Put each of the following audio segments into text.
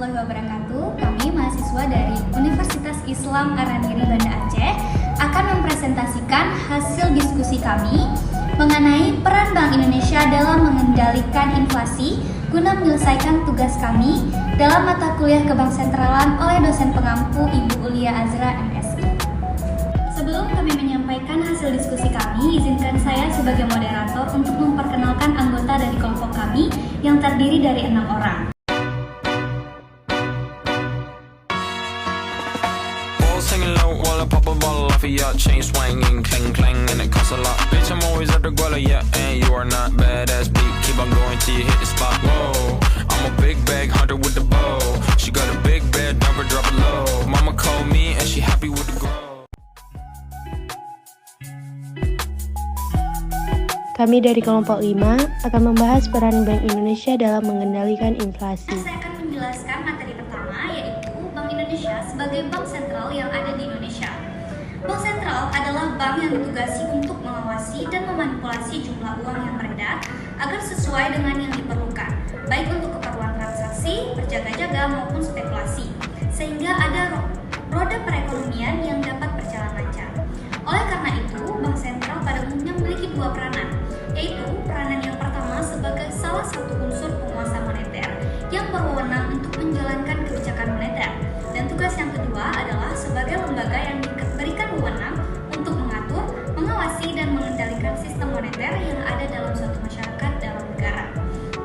warahmatullahi wabarakatuh. Kami mahasiswa dari Universitas Islam Araniri Banda Aceh akan mempresentasikan hasil diskusi kami mengenai peran Bank Indonesia dalam mengendalikan inflasi guna menyelesaikan tugas kami dalam mata kuliah Kebangsentralan oleh dosen pengampu Ibu Ulia Azra MSI. Sebelum kami menyampaikan hasil diskusi kami, izinkan saya sebagai moderator untuk memperkenalkan anggota dari kelompok kami yang terdiri dari 6 orang. Singing low while I pop a bottle off of your chain swinging, clang clang, and it costs a lot. Bitch, I'm always at the guala, yeah, and you are not badass beat. Keep on going till you hit the spot. Whoa, I'm a big bag hunter with the bow. She got a big bed, number drop it low. Mama called me and she happy with the grow. Kami dari kelompok 5 akan membahas peran Bank Indonesia dalam mengendalikan inflasi. Saya akan menjelaskan materi pertama, yaitu Bank Indonesia sebagai bank sentral yang ada di Indonesia. Bank sentral adalah bank yang ditugasi untuk mengawasi dan memanipulasi jumlah uang yang beredar agar sesuai dengan yang diperlukan, baik untuk keperluan transaksi, berjaga-jaga maupun spekulasi, sehingga ada roda perekonomian yang dapat berjalan lancar. Oleh karena itu, bank sentral pada umumnya memiliki dua peranan, yaitu peranan yang pertama sebagai salah satu unsur penguasa moneter yang berwenang untuk menjalankan kebijakan moneter, dan tugas yang kedua adalah sebagai lembaga yang diberikan wewenang untuk mengatur, mengawasi, dan mengendalikan sistem moneter yang ada dalam suatu masyarakat dalam negara.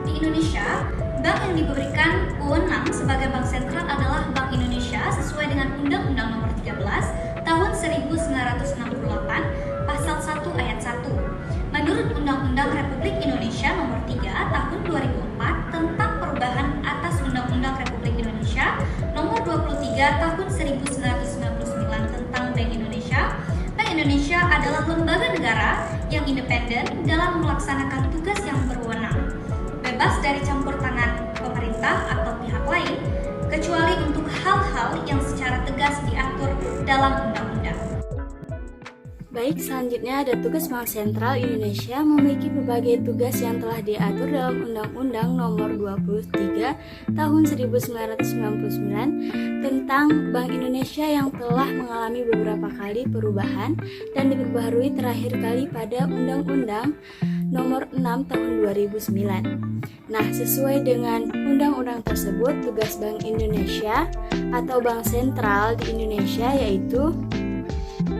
Di Indonesia, bank yang diberikan wewenang sebagai bank sentral adalah Bank Indonesia sesuai dengan Undang-Undang Nomor 13 Tahun 1968 Pasal 1 Ayat 1. Menurut Undang-Undang Republik Indonesia Nomor 3 Tahun 2004 tentang perubahan atas Undang-Undang Republik Indonesia Nomor 23 Tahun 1999 tentang Bank Indonesia, Bank Indonesia adalah lembaga negara yang independen dalam melaksanakan tugas yang berwenang, bebas dari campur tangan pemerintah atau pihak lain, kecuali untuk hal-hal yang secara tegas diatur dalam undang-undang. Baik, selanjutnya ada tugas Bank Sentral Indonesia memiliki berbagai tugas yang telah diatur dalam Undang-Undang Nomor 23 Tahun 1999 tentang Bank Indonesia yang telah mengalami beberapa kali perubahan dan diperbaharui terakhir kali pada Undang-Undang Nomor 6 Tahun 2009. Nah, sesuai dengan undang-undang tersebut, tugas Bank Indonesia atau Bank Sentral di Indonesia yaitu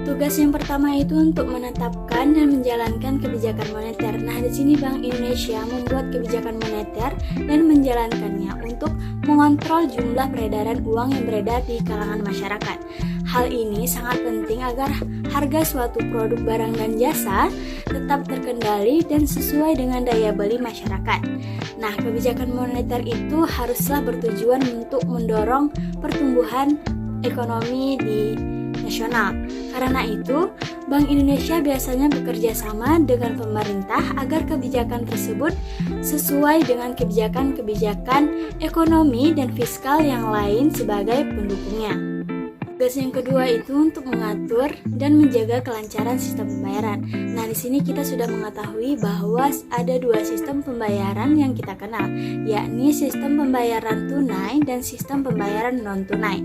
tugas yang pertama itu untuk menetapkan dan menjalankan kebijakan moneter. Nah, di sini Bank Indonesia membuat kebijakan moneter dan menjalankannya untuk mengontrol jumlah peredaran uang yang beredar di kalangan masyarakat. Hal ini sangat penting agar harga suatu produk barang dan jasa tetap terkendali dan sesuai dengan daya beli masyarakat. Nah, kebijakan moneter itu haruslah bertujuan untuk mendorong pertumbuhan ekonomi di nasional. Karena itu, Bank Indonesia biasanya bekerja sama dengan pemerintah agar kebijakan tersebut sesuai dengan kebijakan-kebijakan ekonomi dan fiskal yang lain sebagai pendukungnya. Tugas yang kedua itu untuk mengatur dan menjaga kelancaran sistem pembayaran. Nah, di sini kita sudah mengetahui bahwa ada dua sistem pembayaran yang kita kenal, yakni sistem pembayaran tunai dan sistem pembayaran non-tunai.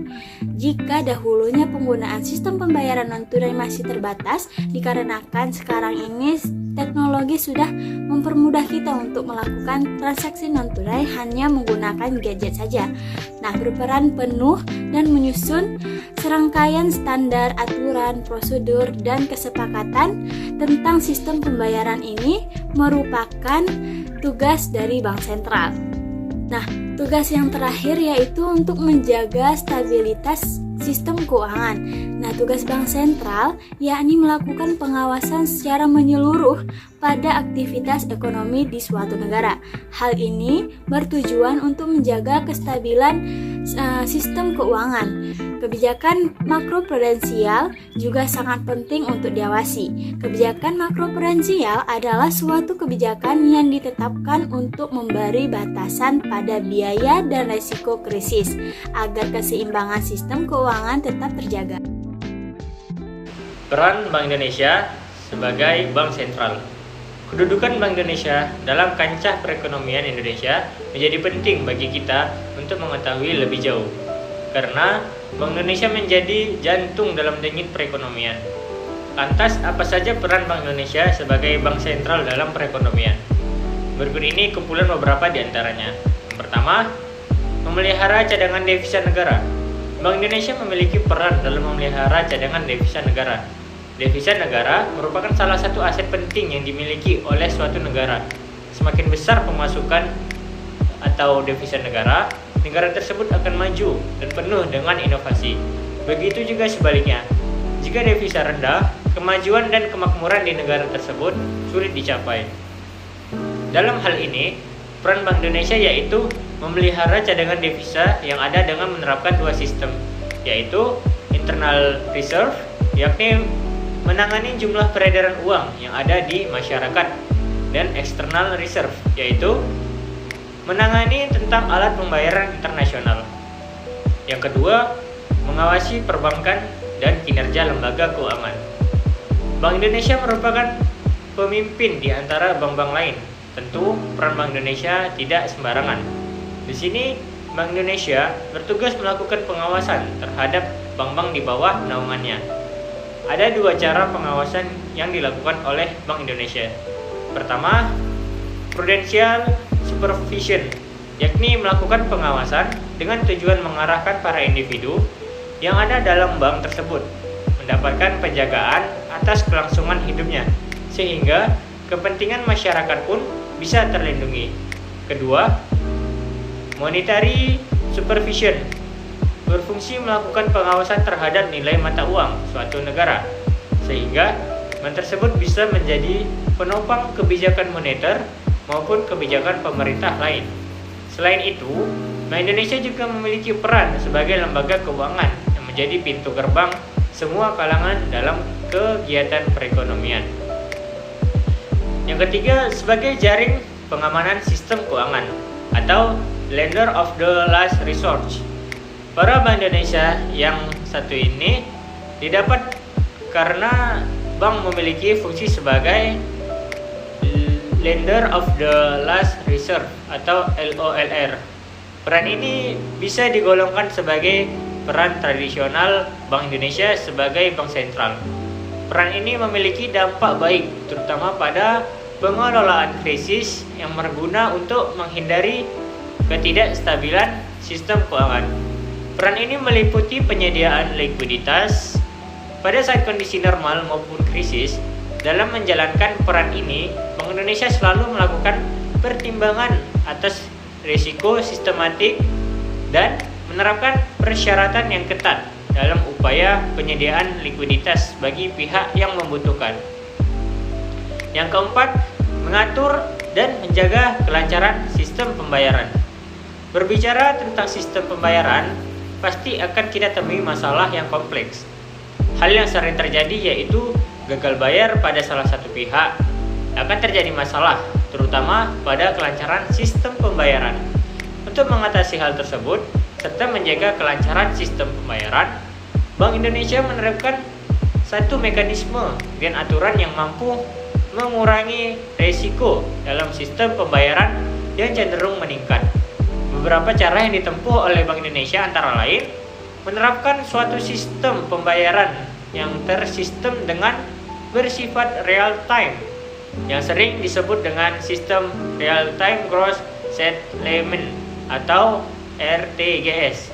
Jika dahulunya penggunaan sistem pembayaran non-tunai masih terbatas, dikarenakan sekarang ini teknologi sudah mempermudah kita untuk melakukan transaksi non-tunai hanya menggunakan gadget saja. Nah, berperan penuh dan menyusun serangkaian standar, aturan, prosedur, dan kesepakatan tentang sistem pembayaran ini merupakan tugas dari Bank Sentral. Nah, tugas yang terakhir yaitu untuk menjaga stabilitas sistem keuangan. Nah, tugas Bank Sentral yakni melakukan pengawasan secara menyeluruh pada aktivitas ekonomi di suatu negara. Hal ini bertujuan untuk menjaga kestabilan sistem keuangan. Kebijakan makroprudensial juga sangat penting untuk diawasi. Kebijakan makroprudensial adalah suatu kebijakan yang ditetapkan untuk memberi batasan pada biaya dan risiko krisis agar keseimbangan sistem keuangan tetap terjaga. Peran Bank Indonesia sebagai bank sentral. Kedudukan Bank Indonesia dalam kancah perekonomian Indonesia menjadi penting bagi kita untuk mengetahui lebih jauh. Karena Bank Indonesia menjadi jantung dalam denyut perekonomian. Lantas, apa saja peran Bank Indonesia sebagai bank sentral dalam perekonomian? Berikut ini kumpulan beberapa di antaranya. Yang pertama, memelihara cadangan devisa negara. Bank Indonesia memiliki peran dalam memelihara cadangan devisa negara. Devisa negara merupakan salah satu aset penting yang dimiliki oleh suatu negara. Semakin besar pemasukan atau devisa negara, negara tersebut akan maju dan penuh dengan inovasi. Begitu juga sebaliknya. Jika devisa rendah, kemajuan dan kemakmuran di negara tersebut sulit dicapai. Dalam hal ini, peran Bank Indonesia yaitu memelihara cadangan devisa yang ada dengan menerapkan dua sistem, yaitu internal reserve, yakni menangani jumlah peredaran uang yang ada di masyarakat, dan external reserve, yaitu menangani tentang alat pembayaran internasional. Yang kedua, mengawasi perbankan dan kinerja lembaga keuangan. Bank Indonesia merupakan pemimpin di antara bank-bank lain. Tentu, peran Bank Indonesia tidak sembarangan. Di sini, Bank Indonesia bertugas melakukan pengawasan terhadap bank-bank di bawah naungannya. Ada dua cara pengawasan yang dilakukan oleh Bank Indonesia. Pertama, prudential supervision, yakni melakukan pengawasan dengan tujuan mengarahkan para individu yang ada dalam bank tersebut mendapatkan penjagaan atas kelangsungan hidupnya, sehingga kepentingan masyarakat pun bisa terlindungi. Kedua, monetary supervision, berfungsi melakukan pengawasan terhadap nilai mata uang suatu negara, sehingga bank tersebut bisa menjadi penopang kebijakan moneter maupun kebijakan pemerintah lain. Selain itu, Bank Indonesia juga memiliki peran sebagai lembaga keuangan yang menjadi pintu gerbang semua kalangan dalam kegiatan perekonomian. Yang ketiga, sebagai jaring pengamanan sistem keuangan atau lender of the last resort. Para Bank Indonesia yang satu ini didapat karena bank memiliki fungsi sebagai lender of the last resort atau LOLR. Peran ini bisa digolongkan sebagai peran tradisional Bank Indonesia sebagai bank sentral. Peran ini memiliki dampak baik terutama pada pengelolaan krisis yang berguna untuk menghindari ketidakstabilan sistem keuangan. Peran ini meliputi penyediaan likuiditas pada saat kondisi normal maupun krisis. Dalam menjalankan peran ini, Bank Indonesia selalu melakukan pertimbangan atas risiko sistematik dan menerapkan persyaratan yang ketat dalam upaya penyediaan likuiditas bagi pihak yang membutuhkan. Yang keempat, mengatur dan menjaga kelancaran sistem pembayaran. Berbicara tentang sistem pembayaran, pasti akan kita temui masalah yang kompleks. Hal yang sering terjadi yaitu gagal bayar pada salah satu pihak. Akan terjadi masalah, terutama pada kelancaran sistem pembayaran. Untuk mengatasi hal tersebut, serta menjaga kelancaran sistem pembayaran, Bank Indonesia menerapkan satu mekanisme dan aturan yang mampu mengurangi risiko dalam sistem pembayaran yang cenderung meningkat. Beberapa cara yang ditempuh oleh Bank Indonesia antara lain menerapkan suatu sistem pembayaran yang tersistem dengan bersifat real time, yang sering disebut dengan sistem real time gross settlement atau RTGS,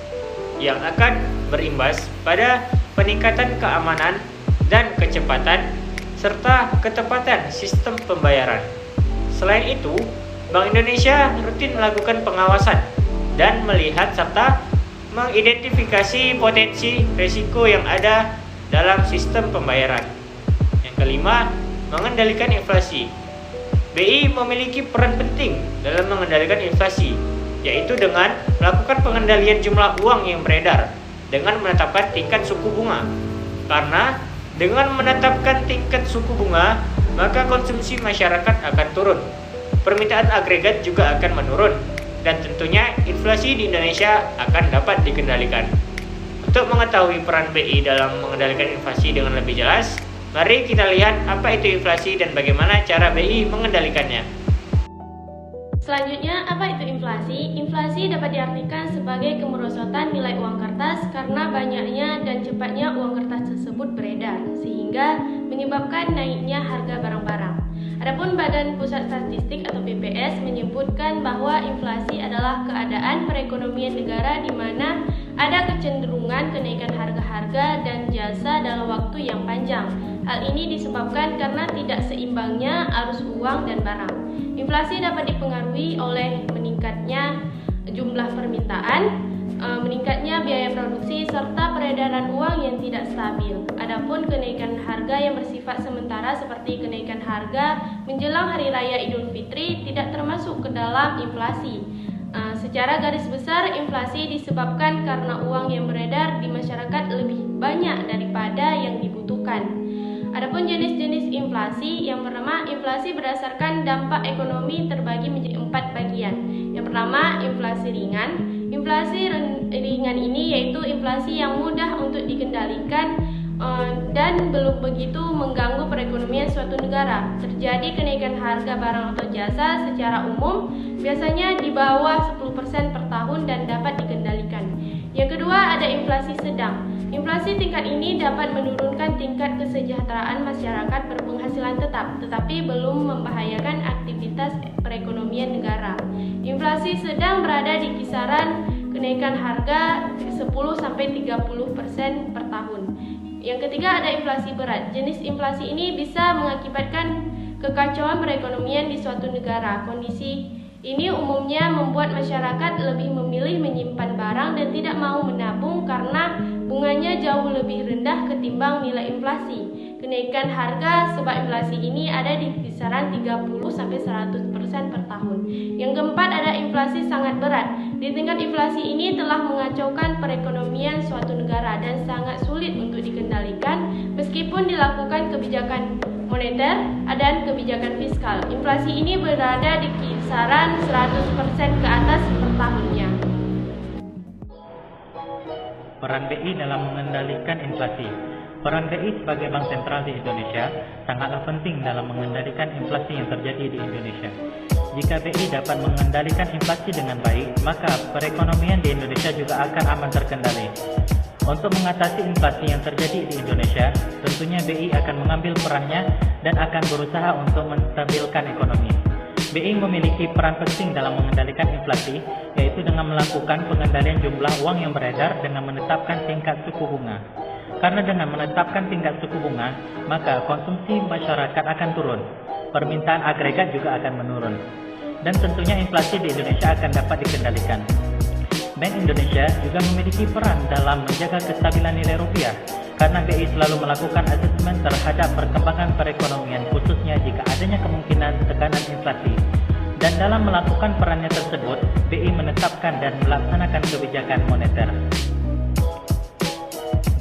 yang akan berimbas pada peningkatan keamanan dan kecepatan serta ketepatan sistem pembayaran. Selain itu, Bank Indonesia rutin melakukan pengawasan dan melihat serta mengidentifikasi potensi risiko yang ada dalam sistem pembayaran. Yang kelima, mengendalikan inflasi. BI memiliki peran penting dalam mengendalikan inflasi, yaitu dengan melakukan pengendalian jumlah uang yang beredar dengan menetapkan tingkat suku bunga. Karena dengan menetapkan tingkat suku bunga, maka konsumsi masyarakat akan turun. Permintaan agregat juga akan menurun, dan tentunya inflasi di Indonesia akan dapat dikendalikan. Untuk mengetahui peran BI dalam mengendalikan inflasi dengan lebih jelas, Mari kita lihat apa itu inflasi dan bagaimana cara BI mengendalikannya. Selanjutnya, apa itu inflasi? Inflasi dapat diartikan sebagai kemerosotan nilai uang kertas karena banyaknya dan cepatnya uang kertas tersebut beredar, sehingga menyebabkan naiknya harga barang-barang. Adapun Badan Pusat Statistik atau BPS menyebutkan bahwa inflasi adalah keadaan perekonomian negara di mana ada kecenderungan kenaikan harga-harga dan jasa dalam waktu yang panjang. Hal ini disebabkan karena tidak seimbangnya arus uang dan barang. Inflasi dapat dipengaruhi oleh meningkatnya jumlah permintaan, meningkatnya biaya produksi, serta peredaran uang yang tidak stabil. Adapun kenaikan harga yang bersifat sementara seperti kenaikan harga menjelang Hari Raya Idul Fitri tidak termasuk ke dalam inflasi. Secara garis besar, inflasi disebabkan karena uang yang beredar di masyarakat lebih banyak daripada yang dibutuhkan. Adapun jenis-jenis inflasi, yang pertama, inflasi berdasarkan dampak ekonomi terbagi menjadi 4 bagian. Yang pertama, inflasi ringan. Inflasi ringan ini yaitu inflasi yang mudah untuk dikendalikan dan belum begitu mengganggu perekonomian suatu negara. Terjadi kenaikan harga barang atau jasa secara umum biasanya di bawah 10% per tahun dan dapat dikendalikan. Yang kedua, ada inflasi sedang. Inflasi tingkat ini dapat menurunkan tingkat kesejahteraan masyarakat berpenghasilan tetap, tetapi belum membahayakan aktivitas perekonomian negara. Inflasi sedang berada di kisaran kenaikan harga 10-30% per tahun. Yang ketiga, ada inflasi berat. Jenis inflasi ini bisa mengakibatkan kekacauan perekonomian di suatu negara. Kondisi ini umumnya membuat masyarakat lebih memilih menyimpan barang dan tidak mau menabung karena bunganya jauh lebih rendah ketimbang nilai inflasi. Kenaikan harga sebab inflasi ini ada di kisaran 30-100% per tahun. Yang keempat, ada inflasi sangat berat. Di tingkat inflasi ini telah mengacaukan perekonomian suatu negara dan sangat sulit untuk dikendalikan meskipun dilakukan kebijakan moneter dan kebijakan fiskal. Inflasi ini berada di kisaran 100% ke atas per tahunnya. Peran BI dalam mengendalikan inflasi. Peran BI sebagai bank sentral di Indonesia sangatlah penting dalam mengendalikan inflasi yang terjadi di Indonesia. Jika BI dapat mengendalikan inflasi dengan baik, maka perekonomian di Indonesia juga akan aman terkendali. Untuk mengatasi inflasi yang terjadi di Indonesia, tentunya BI akan mengambil perannya dan akan berusaha untuk menstabilkan ekonomi. BI memiliki peran penting dalam mengendalikan inflasi, yaitu dengan melakukan pengendalian jumlah uang yang beredar dengan menetapkan tingkat suku bunga. Karena dengan menetapkan tingkat suku bunga, maka konsumsi masyarakat akan turun, permintaan agregat juga akan menurun, dan tentunya inflasi di Indonesia akan dapat dikendalikan. Bank Indonesia juga memiliki peran dalam menjaga kestabilan nilai rupiah, karena BI selalu melakukan asesmen terhadap perkembangan perekonomian, khususnya jika adanya kemungkinan tekanan inflasi. Dan dalam melakukan perannya tersebut, BI menetapkan dan melaksanakan kebijakan moneter.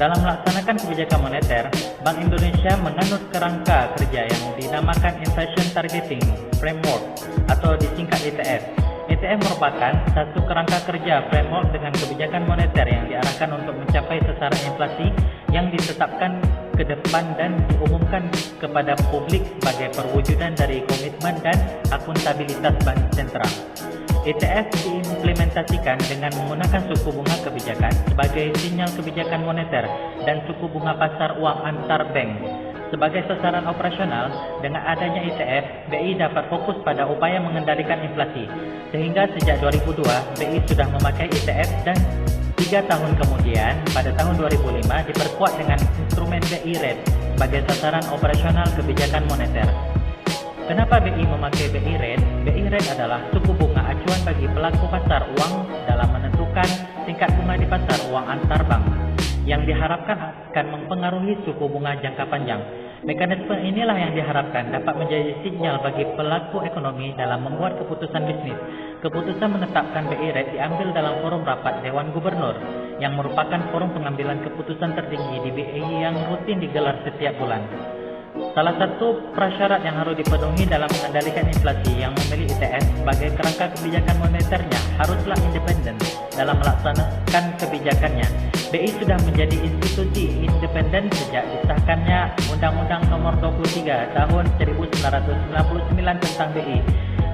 Dalam melaksanakan kebijakan moneter, Bank Indonesia menganut kerangka kerja yang dinamakan Inflation Targeting Framework atau disingkat ITF. ITF merupakan satu kerangka kerja framework dengan kebijakan moneter yang diarahkan untuk mencapai sasaran inflasi yang ditetapkan ke depan dan diumumkan kepada publik sebagai perwujudan dari komitmen dan akuntabilitas bank sentral. ITF diimplementasikan dengan menggunakan suku bunga kebijakan sebagai sinyal kebijakan moneter dan suku bunga pasar uang antar bank. Sebagai sasaran operasional, dengan adanya ITF, BI dapat fokus pada upaya mengendalikan inflasi. Sehingga sejak 2002, BI sudah memakai ITF dan 3 tahun kemudian, pada tahun 2005, diperkuat dengan instrumen BI Rate sebagai sasaran operasional kebijakan moneter. Kenapa BI memakai BI Rate? BI Rate adalah suku bunga acuan bagi pelaku pasar uang dalam menentukan tingkat bunga di pasar uang antar bank, yang diharapkan akan mempengaruhi suku bunga jangka panjang. Mekanisme inilah yang diharapkan dapat menjadi sinyal bagi pelaku ekonomi dalam membuat keputusan bisnis. Keputusan menetapkan BI Rate diambil dalam forum rapat Dewan Gubernur, yang merupakan forum pengambilan keputusan tertinggi di BI yang rutin digelar setiap bulan. Salah satu prasyarat yang harus dipenuhi dalam mengendalikan inflasi yang memilih ITS sebagai kerangka kebijakan moneternya haruslah independen dalam melaksanakan kebijakannya. BI sudah menjadi institusi independen sejak disahkannya Undang-Undang Nomor 23 Tahun 1999 tentang BI.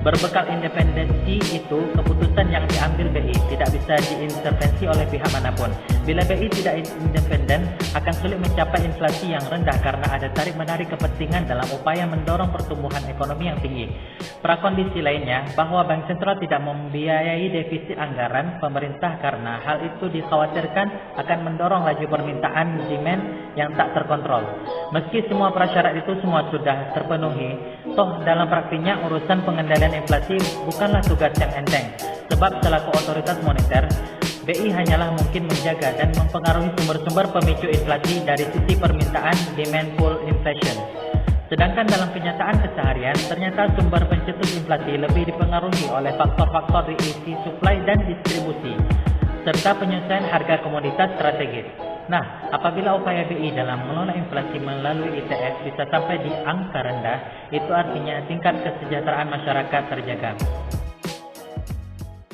Berbekal independensi itu, keputusan yang diambil BI tidak bisa diintervensi oleh pihak manapun. Bila BI tidak independen, akan sulit mencapai inflasi yang rendah karena ada tarik-menarik kepentingan dalam upaya mendorong pertumbuhan ekonomi yang tinggi. Prakondisi lainnya, bahwa Bank Sentral tidak membiayai defisit anggaran pemerintah karena hal itu dikhawatirkan akan mendorong laju permintaan demand yang tak terkontrol. Meski semua prasyarat itu semua sudah terpenuhi, toh dalam praktiknya urusan pengendalian inflasi bukanlah tugas yang enteng, sebab selaku otoritas moneter, BI hanyalah mungkin menjaga dan mempengaruhi sumber-sumber pemicu inflasi dari sisi permintaan demand pull inflation. Sedangkan dalam kenyataan keseharian, ternyata sumber pencetus inflasi lebih dipengaruhi oleh faktor-faktor diisi supply dan distribusi, serta penyesuaian harga komoditas strategis. Nah, apabila upaya BI dalam mengelola inflasi melalui ITS bisa sampai di angka rendah, itu artinya tingkat kesejahteraan masyarakat terjaga.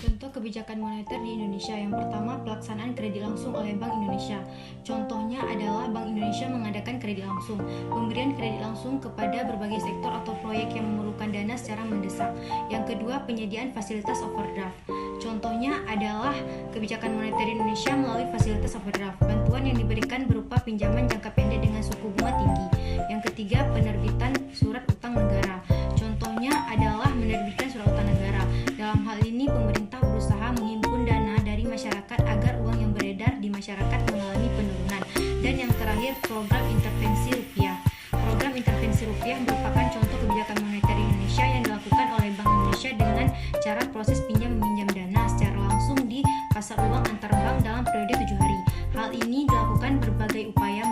Contoh kebijakan moneter di Indonesia. Yang pertama, pelaksanaan kredit langsung oleh Bank Indonesia. Contohnya adalah Bank Indonesia mengadakan kredit langsung, pemberian kredit langsung kepada berbagai sektor atau proyek yang memerlukan dana secara mendesak. Yang kedua, penyediaan fasilitas overdraft. Contohnya adalah kebijakan moneter Indonesia melalui fasilitas overdraft, bantuan yang diberikan berupa pinjaman jangka pendek dengan suku bunga tinggi. Yang ketiga, penerbitan surat utang negara. Contohnya adalah menerbitkan surat utang negara. Dalam hal ini, pemerintah berusaha menghimpun dana dari masyarakat agar uang yang beredar di masyarakat mengalami penurunan. Dan yang terakhir, program intervensi rupiah. Program intervensi rupiah merupakan contoh kebijakan moneter Indonesia yang dilakukan oleh Bank Indonesia dengan cara proses pinjam-meminjam dana secara langsung di pasar uang antar bank dalam periode 7 hari. Hal ini dilakukan berbagai upaya